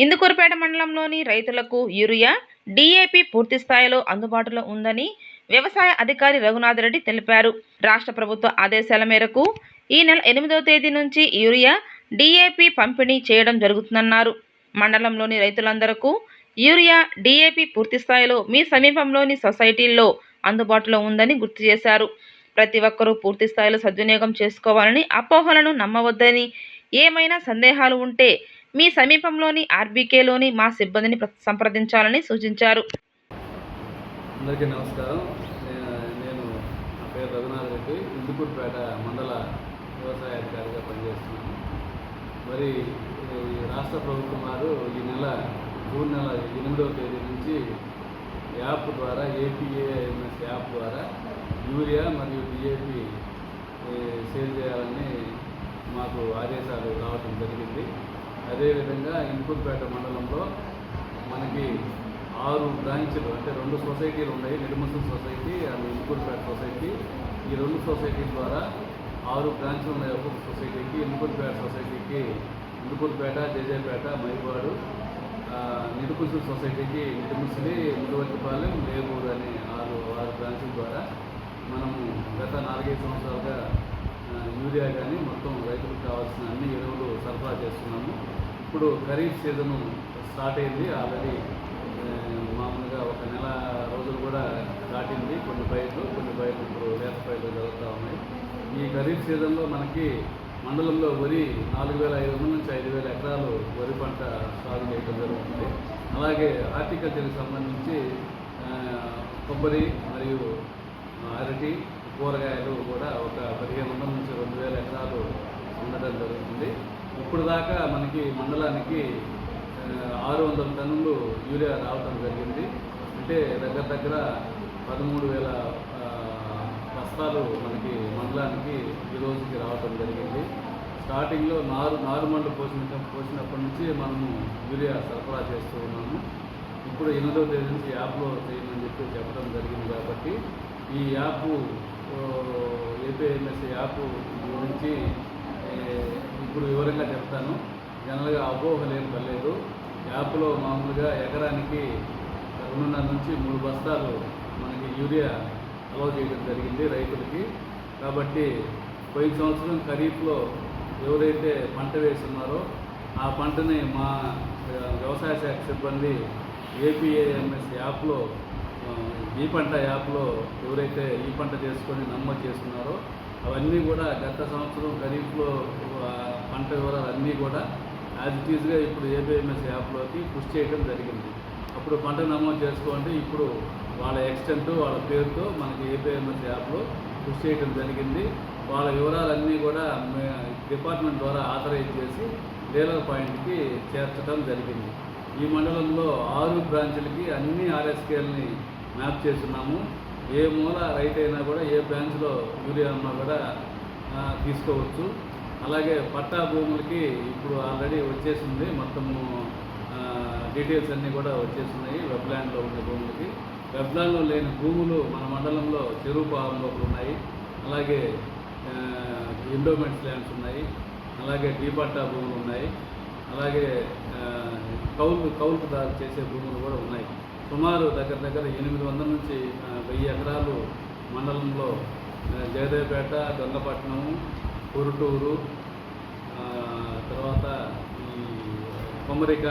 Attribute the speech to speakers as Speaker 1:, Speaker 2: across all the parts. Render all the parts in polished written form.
Speaker 1: ఇందుకూరుపేట మండలంలోని రైతులకు urea, DAP పూర్తి స్థాయిలో అందుబాటులో ఉందని వ్యవసాయ అధికారి రఘునాథరెడ్డి తెలిపారు. రాష్ట్ర ప్రభుత్వ ఆదేశాల మేరకు ఈ నెల 8వ తేదీ నుంచి యూరియా, డీఏపీ పంపిణీ చేయడం జరుగుతుందన్నారు. మండలంలోని రైతులందరికీ యూరియా, డీఏపీ పూర్తి స్థాయిలో మీ సమీపంలోని సొసైటీల్లో అందుబాటులో ఉందని గుర్తు చేశారు. ప్రతి ఒక్కరూ పూర్తి స్థాయిలో సద్వినియోగం చేసుకోవాలని, అపోహలను నమ్మవద్దని, ఏమైనా సందేహాలు ఉంటే మీ సమీపంలోని ఆర్బీకేలోని మా సిబ్బందిని సంప్రదించాలని సూచించారు.
Speaker 2: అందరికీ నమస్కారం. నేను నా పేరు రఘునాథ్ రెడ్డి, ఇందుకూరుపేట మండల వ్యవసాయ అధికారిగా పనిచేస్తున్నాను. మరి రాష్ట్ర ప్రభుత్వం వారు ఈ నెల జూన్ నెల 8వ తేదీ నుంచి యాప్ ద్వారా ఏపీఏఎంఎస్ యాప్ ద్వారా యూరియా మరియు డిఏపి సేల్ చేయాలని మాకు ఆదేశాలు రావడం జరిగింది. అదేవిధంగా ఇందుకూరుపేట మండలంలో మనకి 6 బ్రాంచ్లు, అంటే 2 సొసైటీలు ఉన్నాయి. Nirmal society and Indukurupeta society. ఈ 2 సొసైటీల ద్వారా 6 బ్రాంచ్లు ఉన్నాయి. ఒక్కొక్క సొసైటీకి ఇందుకూరుపేట సొసైటీకి ఇందుకూరుపేట, జేజేపేట, మైబాడు, నిడుకుసు సొసైటీకి నిడుముసిలి, ముడివట్టిపాలెం, లేబూరు అనే 6 బ్రాంచ్ల ద్వారా మనము గత 4-5 సంవత్సరాలుగా యూరియా కానీ మొత్తం రైతులకు కావాల్సిన అన్ని ఎరువులు సరఫరా చేస్తున్నాము. ఇప్పుడు ఖరీఫ్ సీజను స్టార్ట్ అయింది. ఆల్రెడీ మామూలుగా ఒక నెల రోజులు కూడా దాటింది. కొన్ని పైర్లు ఇప్పుడు లేత పైర్లు జరుగుతూ ఉన్నాయి. ఈ ఖరీఫ్ సీజన్లో మనకి మండలంలో వరి 4,500 నుంచి 5,000 ఎకరాలు వరి పంట సాగు చేయడం జరుగుతుంది. అలాగే హార్టికల్చర్కి సంబంధించి కొబ్బరి మరియు అరటి, కూరగాయలు కూడా ఒక 1,500 నుంచి 2,000 ఎకరాలు ఉండడం జరుగుతుంది. ఇప్పుడు దాకా మనకి మండలానికి 600 టన్నులు యూరియా రావడం జరిగింది. అంటే దగ్గర 13,000 బస్తాలు మనకి మండలానికి ఈ రోజుకి రావడం జరిగింది. స్టార్టింగ్లో నారుమళ్ళు పోసినప్పటి నుంచి మనము యూరియా సరఫరా చేస్తూ ఉన్నాము. ఇప్పుడు 8వ తేదీ నుంచి యాప్లో చేయమని చెప్పడం జరిగింది. కాబట్టి ఈ యాప్ ఏపీఎంఎస్ యాప్ గురించి ఇప్పుడు వివరంగా చెప్తాను. జనరల్గా అపోహలు ఏం పర్లేదు. యాప్లో మామూలుగా ఎకరానికి 2.5 నుంచి 3 బస్తాలు మనకి యూరియా అలౌ చేయడం జరిగింది రైతులకి. కాబట్టి పోయిన సంవత్సరం ఖరీఫ్లో ఎవరైతే పంట వేస్తున్నారో ఆ పంటని మా వ్యవసాయ శాఖ సిబ్బంది ఏపీఏఎంఎస్ యాప్లో, ఈ పంట యాప్లో ఎవరైతే ఈ పంట చేసుకొని నమోదు చేస్తున్నారో అవన్నీ కూడా గత సంవత్సరం ఖరీఫ్లో పంట వివరాలు అన్నీ కూడా యాజ్ ఇట్ ఈజ్గా ఇప్పుడు ఏపీఎంఎస్ యాప్లోకి పుష్ చేయడం జరిగింది. అప్పుడు పంట నమోదు చేసుకోండి, ఇప్పుడు వాళ్ళ ఎక్స్టెంట్, వాళ్ళ పేరుతో మనకి ఏపీఎంఎస్ యాప్లో పుష్ చేయడం జరిగింది. వాళ్ళ వివరాలన్నీ కూడా డిపార్ట్మెంట్ ద్వారా ఆథరైజ్ చేసి డీలర్ పాయింట్కి చేర్చడం జరిగింది. ఈ మండలంలో 6 బ్రాంచ్లకి అన్ని ఆర్ఎస్కేల్ని మ్యాప్ చేస్తున్నాము. ఏ మూల రైట్ అయినా కూడా ఏ బ్రాంచ్లో యూరియా ఉన్నా కూడా తీసుకోవచ్చు. అలాగే పట్టా భూములకి ఇప్పుడు ఆల్రెడీ వచ్చేసింది. మొత్తము డీటెయిల్స్ అన్నీ కూడా వచ్చేస్తున్నాయి. వెబ్ల్యాండ్లో ఉన్న భూములకి. వెబ్ల్యాండ్లో లేని భూములు మన మండలంలో చెరువు పాలనలో ఉన్నాయి. అలాగే ఎండోమెంట్స్ ల్యాండ్స్ ఉన్నాయి. అలాగే డీ పట్టా భూములు ఉన్నాయి. అలాగే కౌలుకు చేసే భూములు కూడా ఉన్నాయి. సుమారు దగ్గర 800 నుంచి 1000 ఎకరాలు మండలంలో జయదేవపేట, గంగపట్నం, కురుటూరు, తర్వాత ఈ కొమరిక,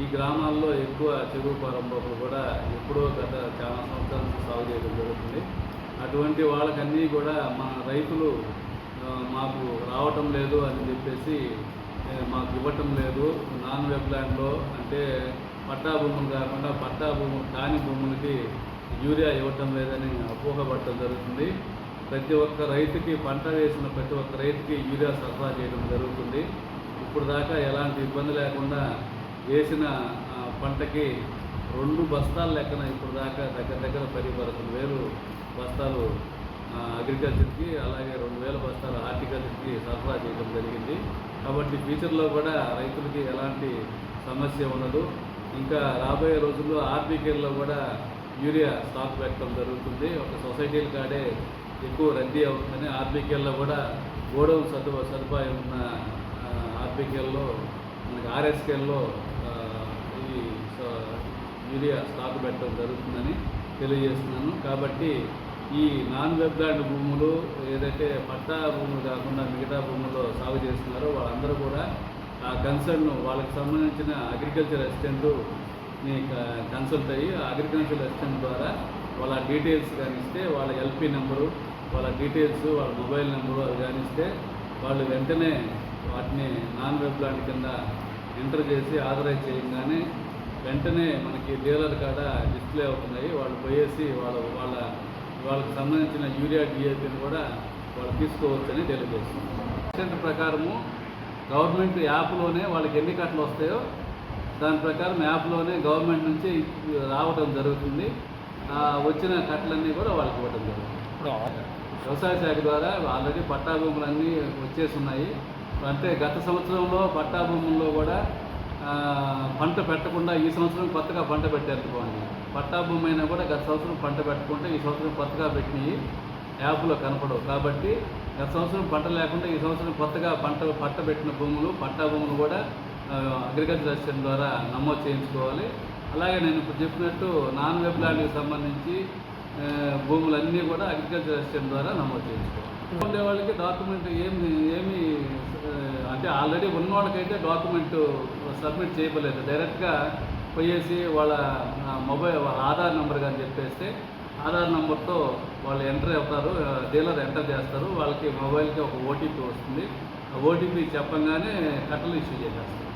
Speaker 2: ఈ గ్రామాల్లో ఎక్కువ చెరువు ప్రారంభకులు కూడా ఎప్పుడో గత చాలా సంవత్సరాల నుంచి సాగు చేయడం జరుగుతుంది. అటువంటి వాళ్ళకన్నీ కూడా మన రైతులు మాకు రావటం లేదు అని చెప్పేసి, మాకు ఇవ్వటం లేదు, నాన్ వెబ్ల్యాండ్లో అంటే పట్టా భూములు కాకుండా పట్టా భూములు కాని భూములకి యూరియా ఇవ్వటం లేదని అపోహపడటం జరుగుతుంది. ప్రతి ఒక్క రైతుకి, పంట వేసిన ప్రతి ఒక్క రైతుకి యూరియా సరఫరా చేయడం జరుగుతుంది. ఇప్పుడు దాకా ఎలాంటి ఇబ్బంది లేకుండా వేసిన పంటకి 2 బస్తాల లెక్కన ఇప్పుడు దాకా దగ్గర 10,000 బస్తాలు అగ్రికల్చర్కి, అలాగే 2,000 బస్తాలు హార్టికల్చర్కి సరఫరా చేయడం జరిగింది. కాబట్టి ఫ్యూచర్లో కూడా రైతులకి ఎలాంటి సమస్య ఉండదు. ఇంకా రాబోయే రోజుల్లో ఆర్బీకేల్లో కూడా యూరియా స్టాక్ పెట్టడం జరుగుతుంది. ఒక సొసైటీల కాడే ఎక్కువ రద్దీ అవుతుందని ఆర్బీకేల్లో కూడా గోడౌన్ సదుపాయం ఉన్న ఆర్బీకేల్లో మనకి ఆర్ఎస్కేల్లో ఈ యూరియా స్టాక్ పెట్టడం జరుగుతుందని తెలియజేస్తున్నాను. కాబట్టి ఈ నాన్ వెబ్లాండ్ భూములు ఏదైతే పట్టా భూములు కాకుండా మిగతా భూముల్లో సాగు చేస్తున్నారో వాళ్ళందరూ కూడా ఆ కన్సర్న్ వాళ్ళకి సంబంధించిన అగ్రికల్చర్ అసిస్టెంట్ని కన్సల్ట్ అయ్యి ఆ అగ్రికల్చర్ అసిస్టెంట్ ద్వారా వాళ్ళ డీటెయిల్స్ కానిస్తే వాళ్ళ ఎల్పి నెంబరు, వాళ్ళ డీటెయిల్స్, వాళ్ళ మొబైల్ నెంబరు అవి కానిస్తే వాళ్ళు వెంటనే వాటిని నాన్ వెబ్లాండ్ కింద ఎంటర్ చేసి ఆథరైజ్ చేయగానే వెంటనే మనకి డీలర్ కాడ డిస్ప్లే అవుతున్నాయి. వాళ్ళు పోయేసి వాళ్ళకి సంబంధించిన యూరియా డిఏపిని కూడా వాళ్ళు తీసుకోవచ్చని తెలియజేస్తుంది. అసిస్టెంట్ ప్రకారము గవర్నమెంట్ యాప్లోనే వాళ్ళకి ఎన్ని కట్టలు వస్తాయో దాని ప్రకారం యాప్లోనే గవర్నమెంట్ నుంచి రావడం జరుగుతుంది. వచ్చిన కట్టలన్నీ కూడా వాళ్ళకి ఇవ్వడం జరుగుతుంది. వ్యవసాయ శాఖ ద్వారా ఆల్రెడీ పట్టా భూములన్నీ వచ్చేసి ఉన్నాయి. అంటే గత సంవత్సరంలో పట్టా భూముల్లో కూడా పంట పెట్టకుండా ఈ సంవత్సరం కొత్తగా పంట పెట్టారనుకోండి, పట్టా భూమి అయినా కూడా గత సంవత్సరం పంట పెట్టకుండా ఈ సంవత్సరం కొత్తగా పెట్టినవి యాప్లో కనపడవు. కాబట్టి గత సంవత్సరం పంట లేకుండా ఈ సంవత్సరం కొత్తగా పంట పెట్టిన భూములు, పట్టా భూములు కూడా అగ్రికల్చర్ అసిస్టెంట్ ద్వారా నమోదు చేయించుకోవాలి. అలాగే నేను ఇప్పుడు చెప్పినట్టు నాన్ వెబ్లాండ్కి సంబంధించి భూములన్నీ కూడా అగ్రికల్చర్ అసిస్టెంట్ ద్వారా నమోదు చేయించుకోవాలి. ఉండే వాళ్ళకి డాక్యుమెంట్ ఏమి అంటే ఆల్రెడీ ఉన్న వాళ్ళకైతే డాక్యుమెంట్ సబ్మిట్ చేయలేదు. డైరెక్ట్గా పోయేసి వాళ్ళ మొబైల్, వాళ్ళ ఆధార్ నెంబర్ కానీ చెప్పేస్తే ఆధార్ నెంబర్తో వాళ్ళు ఎంటర్ అవుతారు, డీలర్ ఎంటర్ చేస్తారు. వాళ్ళకి మొబైల్కి ఒక ఓటీపీ వస్తుంది. ఆ ఓటీపీ చెప్పంగానే కట్టలు ఇష్యూ చేసేస్తారు.